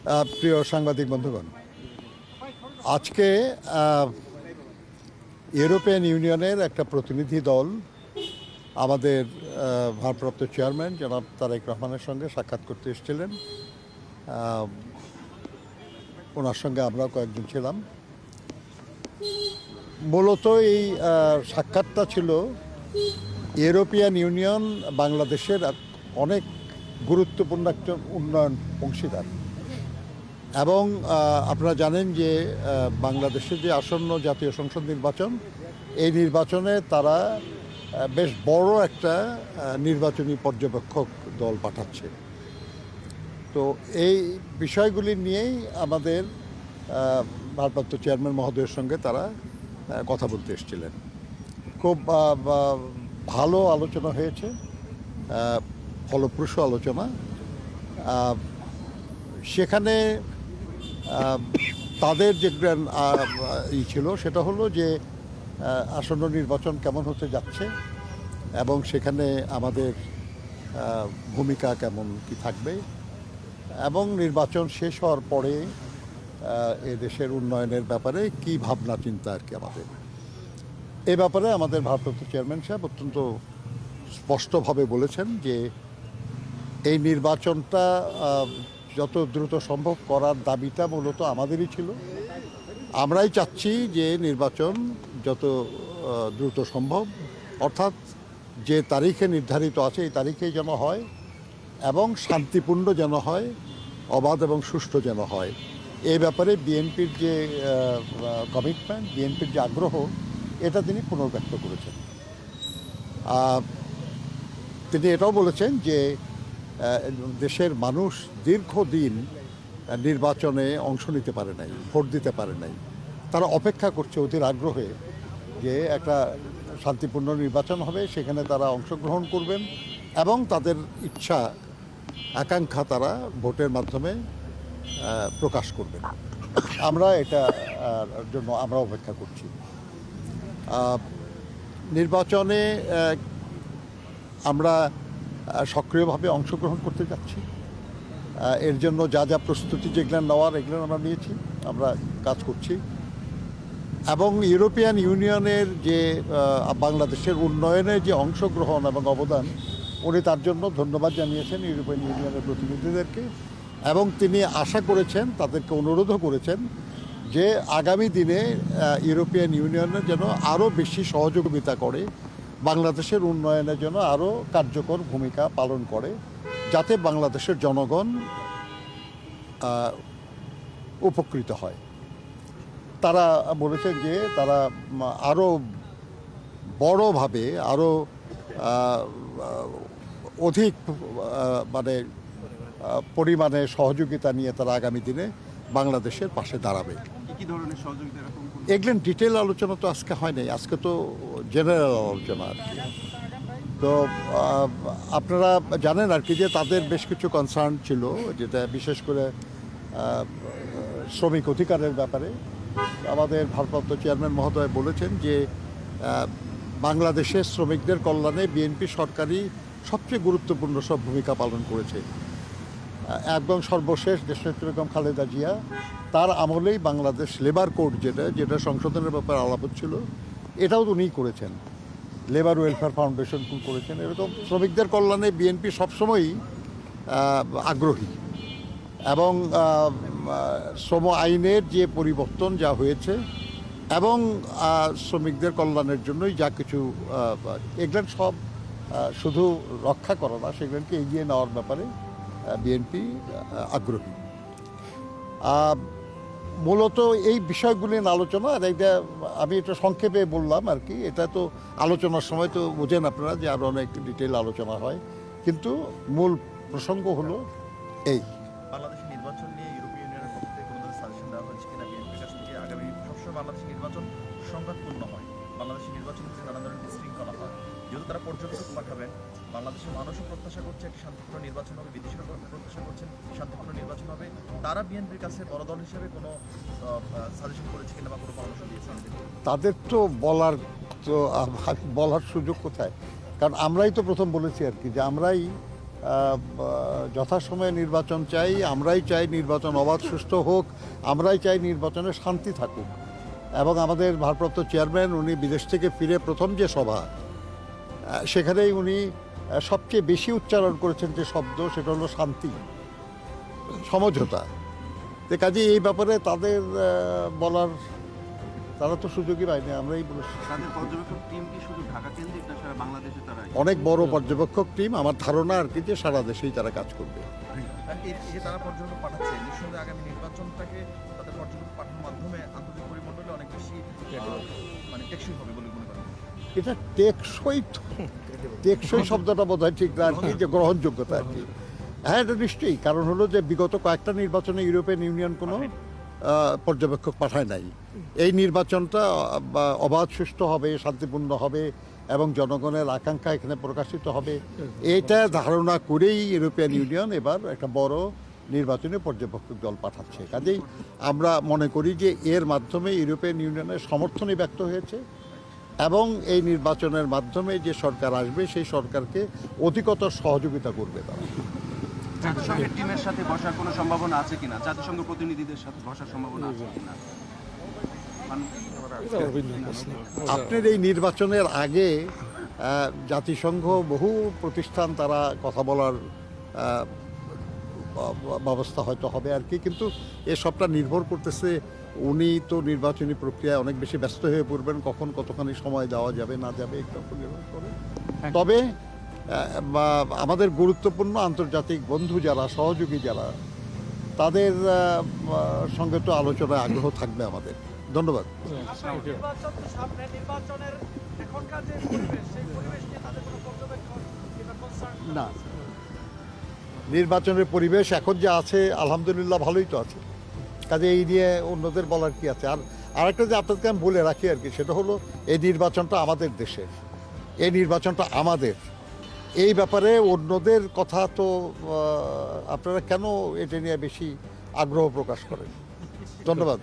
প্রিয় সাংবাদিক বন্ধুগণ, আজকে ইউরোপিয়ান ইউনিয়নের একটা প্রতিনিধি দল আমাদের ভারপ্রাপ্ত চেয়ারম্যান জনাব তারেক রহমানের সঙ্গে সাক্ষাৎ করতে এসেছিলেন। ওনার সঙ্গে আমরাও কয়েকজন ছিলাম। মূলত এই সাক্ষাৎটা ছিল ইউরোপিয়ান ইউনিয়ন বাংলাদেশের অনেক গুরুত্বপূর্ণ একটা উন্নয়ন অংশীদার এবং আপনারা জানেন যে বাংলাদেশের যে আসন্ন জাতীয় সংসদ নির্বাচন, এই নির্বাচনে তারা বেশ বড় একটা নির্বাচনী পর্যবেক্ষক দল পাঠাচ্ছে। তো এই বিষয়গুলি নিয়েই আমাদের ভারপ্রাপ্ত চেয়ারম্যান মহোদয়ের সঙ্গে তারা কথা বলতে এসেছিলেন। খুব ভালো আলোচনা হয়েছে, ফলপ্রসূ আলোচনা। সেখানে তাদের যে ছিল সেটা হলো যে আসন্ন নির্বাচন কেমন হতে যাচ্ছে এবং সেখানে আমাদের ভূমিকা কেমন কি থাকবে এবং নির্বাচন শেষ হওয়ার পরে এ দেশের উন্নয়নের ব্যাপারে কি ভাবনা চিন্তা আর কি আমাদের। এ ব্যাপারে আমাদের ভারপ্রাপ্ত চেয়ারম্যান সাহেব অত্যন্ত স্পষ্টভাবে বলেছেন যে এই নির্বাচনটা যত দ্রুত সম্ভব করার দাবিটা মূলত আমাদেরই ছিল। আমরাই চাচ্ছি যে নির্বাচন যত দ্রুত সম্ভব, অর্থাৎ যে তারিখে নির্ধারিত আছে এই তারিখেই যেন হয় এবং শান্তিপূর্ণ যেন হয়, অবাধ এবং সুষ্ঠু যেন হয়। এই ব্যাপারে বিএনপির যে কমিটমেন্ট, বিএনপির যে আগ্রহ, এটা তিনি পুনর্ব্যক্ত করেছেন। তিনি এটাও বলেছেন যে দেশের মানুষ দীর্ঘদিন নির্বাচনে অংশ নিতে পারে নাই, ভোট দিতে পারে নাই। তারা অপেক্ষা করছে অধীর আগ্রহে যে একটা শান্তিপূর্ণ নির্বাচন হবে, সেখানে তারা অংশগ্রহণ করবেন এবং তাদের ইচ্ছা আকাঙ্ক্ষা তারা ভোটের মাধ্যমে প্রকাশ করবেন। আমরা এটার জন্য আমরা অপেক্ষা করছি। নির্বাচনে আমরা সক্রিয়ভাবে অংশগ্রহণ করতে যাচ্ছি। এর জন্য যা যা প্রস্তুতি যেগুলো নেওয়ার এগুলো আমরা নিয়েছি, আমরা কাজ করছি এবং ইউরোপিয়ান ইউনিয়নের যে বাংলাদেশের উন্নয়নে যে অংশগ্রহণ এবং অবদান, উনি তার জন্য ধন্যবাদ জানিয়েছেন ইউরোপিয়ান ইউনিয়নের প্রতিনিধিদেরকে এবং তিনি আশা করেছেন, তাদেরকে অনুরোধও করেছেন যে আগামী দিনে ইউরোপিয়ান ইউনিয়নের যেন আরও বেশি সহযোগিতা করে, বাংলাদেশের উন্নয়নের জন্য আরও কার্যকর ভূমিকা পালন করে, যাতে বাংলাদেশের জনগণ উপকৃত হয়। তারা বলেছেন যে তারা আরও বড়ভাবে, আরও অধিক পরিমাণে সহযোগিতা নিয়ে তারা আগামী দিনে বাংলাদেশের পাশে দাঁড়াবে। কি ধরনের সহযোগিতা? এগুলো ডিটেল আলোচনা তো আজকে হয় নাই, আজকে তো জেনারেল আলোচনা আর কি। তো আপনারা জানেন আর কি যে তাদের বেশ কিছু কনসার্ন ছিল, যেটা বিশেষ করে শ্রমিক অধিকারের ব্যাপারে। আমাদের ভারপ্রাপ্ত চেয়ারম্যান মহোদয় বলেছেন যে বাংলাদেশের শ্রমিকদের কল্যাণে বিএনপি সরকারই সবচেয়ে গুরুত্বপূর্ণ সব ভূমিকা পালন করেছে এবং সর্বশেষ দেশনেত্রী বেগম খালেদা জিয়া তার আমলেই বাংলাদেশ লেবার কোড যেটা সংশোধনের ব্যাপারে আলাপ ছিল, এটাও তো উনিই করেছেন। লেবার ওয়েলফেয়ার ফাউন্ডেশন করেছেন। এরকম শ্রমিকদের কল্যাণে বিএনপি সবসময়ই আগ্রহী এবং শ্রম আইনের যে পরিবর্তন যা হয়েছে এবং শ্রমিকদের কল্যাণের জন্যই যা কিছু এগুলো সব শুধু রক্ষা করা না, সেগুলোকে এগিয়ে নেওয়ার ব্যাপারে বিএনপি আগ্রহী। মূলত এই বিষয়গুলি নিয়ে আলোচনা, আর এটা আমি এটা সংক্ষেপে বললাম আর কি। এটা তো আলোচনার সময় তো বোঝেন আপনারা যে আরও অনেক ডিটেল আলোচনা হয়, কিন্তু মূল প্রসঙ্গ হলো এই। বাংলাদেশের নির্বাচন নিয়ে ইউরোপীয় ইউনিয়নের পক্ষ থেকে কোনো সাজেশন দেওয়া হয়েছে কিনা বিএনপির কাছ থেকে? আগামী সবসময় বাংলাদেশের নির্বাচন সংঘাতপূর্ণ হয়, বাংলাদেশের নির্বাচন হচ্ছে নানা ধরনের বিশৃঙ্খলা হয়। যেহেতু তারা পর্যবেক্ষক পাঠাবেন, বাংলাদেশের মানুষও প্রত্যাশা করছে একটি শান্তিপূর্ণ নির্বাচন হবে, বিদেশিরা প্রত্যাশা করছেন শান্তিপূর্ণ নির্বাচন হবে। তারা বিএনপির কাছে বড় দল হিসেবে কোনো সাজেশন করেছে কিনা বা কোনো পরামর্শ দিয়েছে? তাদের তো বলার সুযোগ কোথায়, কারণ আমরাই তো প্রথম বলেছি আর কি যে আমরাই যথাসময়ে নির্বাচন চাই, আমরাই চাই নির্বাচন অবাধ সুষ্ঠু হোক, আমরাই চাই নির্বাচনে শান্তি থাকুক। এবং আমাদের ভারপ্রাপ্ত চেয়ারম্যান উনি বিদেশ থেকে ফিরে প্রথম যে সভা, সেখানেই উনি সবচেয়ে বেশি উচ্চারণ করেছেন যে শব্দ, সেটা হলো শান্তি, সমঝোতা। তো কাজে এই ব্যাপারে তাদের বলার, তারা তো সুযোগই পায়নি, আমরাই বলেছি। তাদের পর্যবেক্ষক টিম কি শুধু ঢাকা কেন্দ্রিক না সারা বাংলাদেশে তারা? অনেক বড় পর্যবেক্ষক টিম, আমার ধারণা আর কি যে সারা দেশেই তারা কাজ করবে। আর এই যে তারা পর্যটক পাঠাচ্ছে, নিঃসন্দেহে আগামী নির্বাচনটাকে তাদের পর্যটক পাঠানোর মাধ্যমে আন্তর্জাতিক পরিমণ্ডলে অনেক বেশি মানে টেকসই হবে বলে মনে করেন? এটা টেকসই শব্দটা বোধ হয় ঠিক না আর কি, যে গ্রহণযোগ্যতা আর কি। হ্যাঁ, এটা নিশ্চয়ই। কারণ হলো যে বিগত কয়েকটা নির্বাচনে ইউরোপিয়ান ইউনিয়ন কোনো পর্যবেক্ষক পাঠায় নাই। এই নির্বাচনটা অবাধ সুষ্ঠু হবে, শান্তিপূর্ণ হবে এবং জনগণের আকাঙ্ক্ষা এখানে প্রকাশিত হবে, এটা ধারণা করেই ইউরোপিয়ান ইউনিয়ন এবার একটা বড় নির্বাচনী পর্যবেক্ষক দল পাঠাচ্ছে। কাজেই আমরা মনে করি যে এর মাধ্যমে ইউরোপিয়ান ইউনিয়নের সমর্থনই ব্যক্ত হয়েছে এবং এই নির্বাচনের মাধ্যমে যে সরকার আসবে সেই সরকারকে অধিকতর সহযোগিতা করবে তারা। জাতিসংঘের টিমের সাথে বসার কোনো সম্ভাবনা আছে কিনা? জাতিসংঘ প্রতিনিধিদের সাথে বসার সম্ভাবনা আছে কিনা? আপনার এই নির্বাচনের আগে জাতিসংঘ বহু প্রতিষ্ঠান তারা কথা বলার ব্যবস্থা হয়তো হবে আর কি, কিন্তু এসবটা নির্ভর করতেছে উনি তো নির্বাচনী প্রক্রিয়ায় অনেক বেশি ব্যস্ত হয়ে পড়বেন, কখন কতখানি সময় দেওয়া যাবে না যাবে এটা উপর নির্ভর করে। তবে আমাদের গুরুত্বপূর্ণ আন্তর্জাতিক বন্ধু যারা, সহযোগী যারা, তাদের সঙ্গে তো আলোচনায় আগ্রহ থাকবে আমাদের। ধন্যবাদ। না, নির্বাচনের পরিবেশ এখন যা আছে আলহামদুলিল্লাহ ভালোই তো আছে। কাজে এই নিয়ে অন্যদের বলার কি আছে। আর আরেকটা যে আপনাদেরকে আমি বলে রাখি আর কি, সেটা হলো এই নির্বাচনটা আমাদের দেশের, এই নির্বাচনটা আমাদের। এই ব্যাপারে অন্যদের কথা তো আপনারা কেন এটা নিয়ে বেশি আগ্রহ প্রকাশ করেন? ধন্যবাদ।